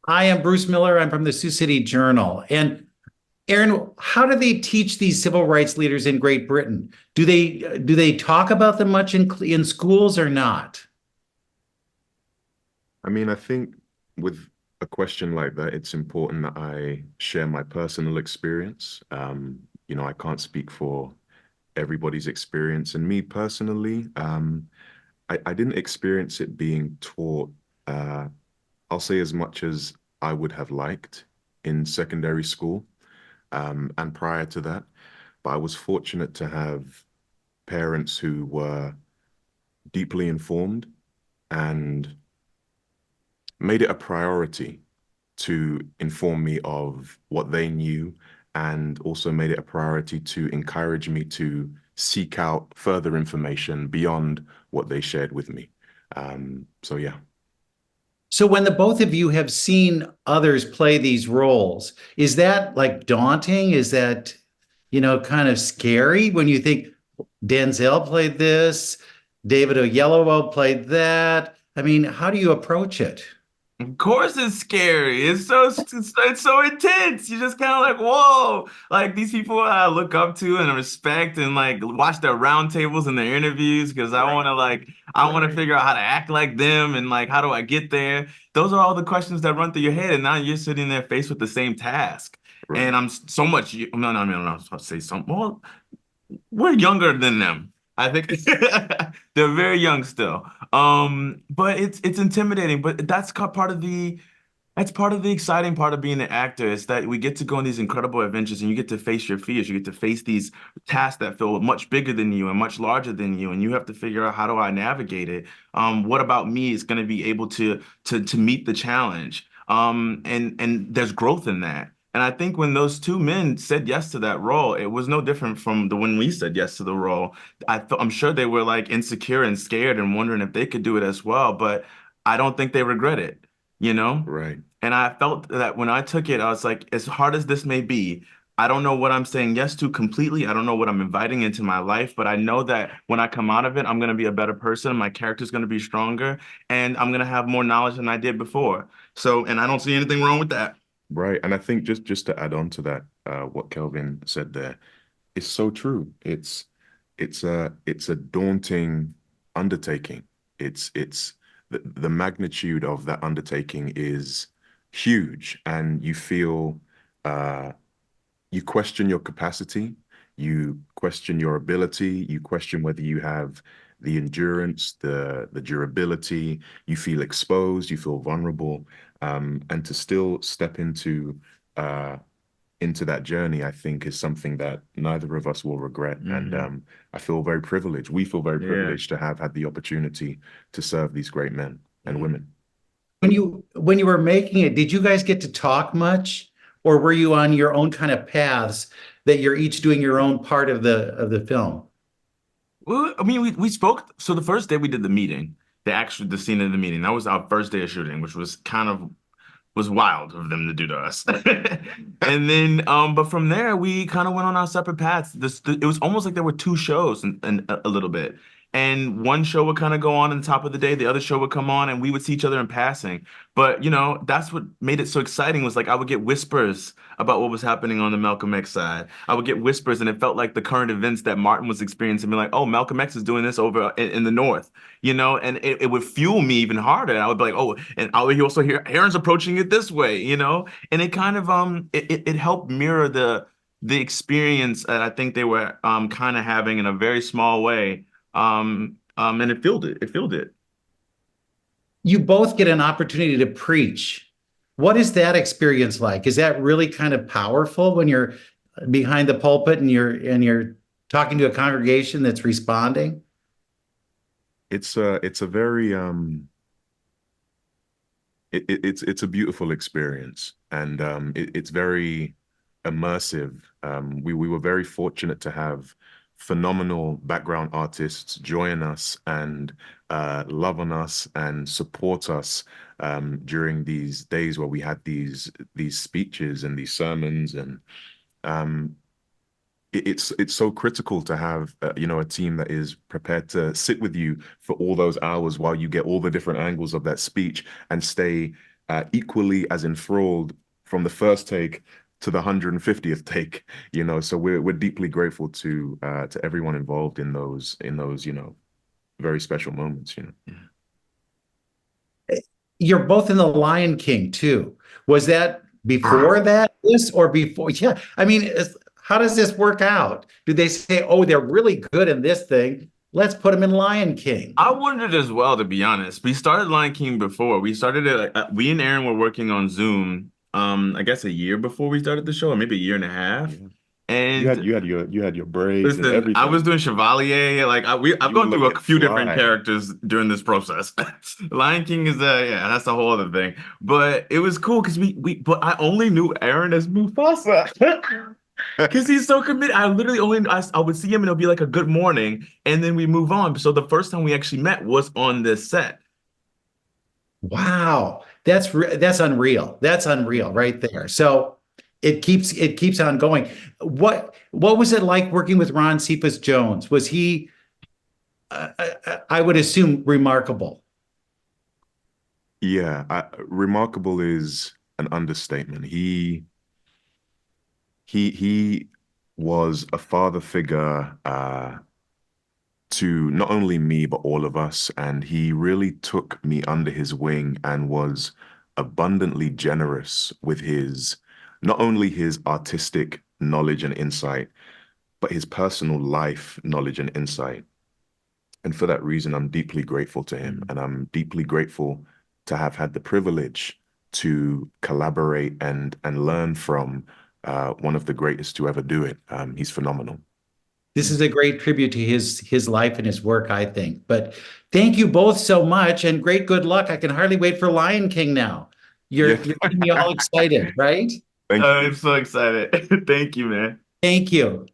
I am Bruce Miller. I'm from the Sioux City Journal. And Aaron, how do they teach these civil rights leaders in Great Britain? Do they talk about them much in schools or not? I mean, I think with a question like that, it's important that I share my personal experience. I can't speak for everybody's experience. And me personally, I didn't experience it being taught, uh, I'll say as much as I would have liked in secondary school, and prior to that. But I was fortunate to have parents who were deeply informed and made it a priority to inform me of what they knew and also made it a priority to encourage me to seek out further information beyond what they shared with me. So yeah. So when the both of you have seen others play these roles, is that like daunting? Is that, kind of scary when you think Denzel played this, David Oyelowo played that? I mean, how do you approach it? Of course it's scary. It's so intense. You're just kind of like, whoa, like these people I look up to and respect and like watch their roundtables and their interviews because I want to figure out how to act like them and like how do I get there? Those are all the questions that run through your head, and now you're sitting there faced with the same task. Right. And I'm so much no, no, no, no, I was about to say something. Well, we're younger than them. I think they're very young still. But it's intimidating. But that's part of the exciting part of being an actor is that we get to go on these incredible adventures and you get to face your fears. You get to face these tasks that feel much bigger than you and much larger than you, and you have to figure out how do I navigate it. What about me is going to be able to meet the challenge? And there's growth in that. And I think when those two men said yes to that role, it was no different from the when we said yes to the role. I'm sure they were like insecure and scared and wondering if they could do it as well, but I don't think they regret it, you know? Right. And I felt that when I took it, I was like, as hard as this may be, I don't know what I'm saying yes to completely. I don't know what I'm inviting into my life, but I know that when I come out of it, I'm going to be a better person. My character's going to be stronger, and I'm going to have more knowledge than I did before. So, and I don't see anything wrong with that. Right. And I think just to add on to that, what Kelvin said there is so true. It's a daunting undertaking. It's the magnitude of that undertaking is huge, and you feel you question your capacity, you question your ability, you question whether you have the endurance, the durability, you feel exposed, you feel vulnerable, and to still step uh, into that journey, I think is something that neither of us will regret. And Hmm. I feel very privileged. We feel very Yeah. privileged to have had the opportunity to serve these great men and women. When you were making it, did you guys get to talk much, or were you on your own kind of paths that you're each doing your own part of the film? Well, I mean, we spoke. So the first day we did the meeting, the scene of the meeting, that was our first day of shooting, which was kind of was wild of them to do to us. And then, but from there, we kind of went on our separate paths. It was almost like there were two shows and a little bit. And one show would kind of go on the top of the day, the other show would come on, and we would see each other in passing. But that's what made it so exciting was like I would get whispers about what was happening on the Malcolm X side. I would get whispers, and it felt like the current events that Martin was experiencing. Be like, oh, Malcolm X is doing this over in the North, and it would fuel me even harder. And I would be like, oh, and I would also hear Aaron's approaching it this way, and it kind of it helped mirror the experience that I think they were kind of having in a very small way. And it filled it. It filled it. You both get an opportunity to preach. What is that experience like? Is that really kind of powerful when you're behind the pulpit and you're talking to a congregation that's responding? It's a very it's a beautiful experience, and it's very immersive. We were very fortunate to have phenomenal background artists join us and love on us and support us during these days where we had these speeches and these sermons, and um, it's so critical to have a team that is prepared to sit with you for all those hours while you get all the different angles of that speech and stay equally as enthralled from the first take to the 150th take, so we're deeply grateful to everyone involved in those, very special moments. You're both in The Lion King too. Was that before this or before? Yeah. I mean, how does this work out? Do they say, oh, they're really good in this thing, let's put them in Lion King? I wondered as well, to be honest. We started Lion King before. We started it. We and Aaron were working on Zoom. I guess a year before we started the show, or maybe a year and a half. Yeah. And You had your braids and listen, I was everything. doing Chevalier. Like I've You were gone through a looking few different fly. characters during this process. Lion King is yeah, that's a whole other thing. But it was cool because but I only knew Aaron as Mufasa. Because he's so committed. I literally I would see him and it'll be like a good morning, and then we move on. So the first time we actually met was on this set. Wow, that's unreal. That's unreal right there. So it keeps on going. What was it like working with Ron Cephas Jones? Was he, I would assume, remarkable? Yeah, remarkable is an understatement. He was a father figure to not only me but all of us, and he really took me under his wing and was abundantly generous with his not only his artistic knowledge and insight, but his personal life knowledge and insight. And for that reason, I'm deeply grateful to him, and I'm deeply grateful to have had the privilege to collaborate and learn from one of the greatest to ever do it. He's phenomenal. This is a great tribute to his life and his work, I think. But thank you both so much, and great good luck. I can hardly wait for Lion King now. Yeah. You're getting me all excited, right? Thank you. I'm so excited. Thank you, man. Thank you.